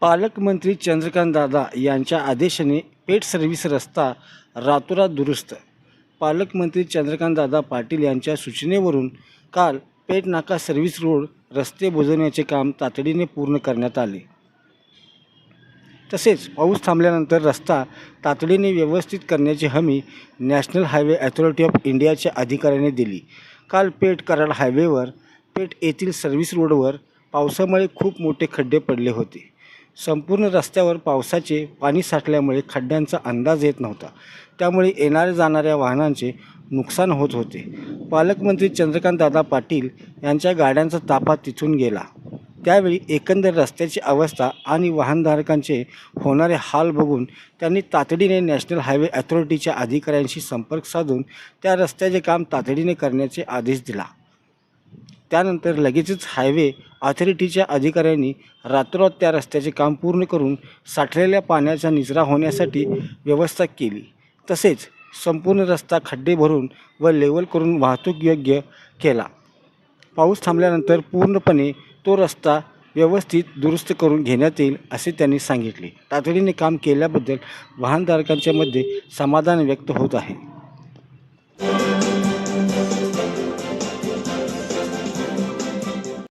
पालकमंत्री चंद्रकांत दादा यांच्या आदेशाने पेठ सर्व्हिस रस्ता रातोरात दुरुस्त. पालकमंत्री चंद्रकांत दादा पाटील यांच्या सूचनेवरून काल पेठ नाका सर्व्हिस रोड रस्ते बुजवण्याचे काम तातडीने पूर्ण करण्यात आले. तसेच पाऊस थांबल्यानंतर रस्ता तातडीने व्यवस्थित करण्याची हमी नॅशनल हायवे अथॉरिटी ऑफ इंडियाच्या अधिकाऱ्याने दिली. काल पेठ कराड हायवेवर पेठ येथील सर्व्हिस रोडवर पावसामुळे खूप मोठे खड्डे पडले होते. संपूर्ण रस्त्यावर पावसाचे पाणी साठल्यामुळे खड्ड्यांचा अंदाज येत नव्हता. त्यामुळे येणाऱ्या जाणाऱ्या वाहनांचे नुकसान होत होते. पालकमंत्री चंद्रकांत दादा पाटील यांच्या गाड्यांचा ताफा तिथून गेला. त्यावेळी एकंदर रस्त्याची अवस्था आणि वाहनधारकांचे होणारे हाल बघून त्यांनी तातडीने नॅशनल हायवे अथॉरिटीच्या अधिकाऱ्यांशी संपर्क साधून त्या रस्त्याचे काम तातडीने करण्याचे आदेश दिला. त्यानंतर लगेचच हायवे अथॉरिटीच्या अधिकाऱ्यांनी रातोरात त्या रस्त्याचे काम पूर्ण करून साठलेल्या पाण्याचा निचरा होण्यासाठी व्यवस्था केली. तसेच संपूर्ण रस्ता खड्डे भरून व लेवल करून वाहतूक योग्य केला. पाऊस थांबल्यानंतर पूर्णपणे तो रस्ता व्यवस्थित दुरुस्त करून घेण्यात येईल असे त्यांनी सांगितले. तातडीने काम केल्याबद्दल वाहनधारकांच्या मध्ये समाधान व्यक्त होत आहे.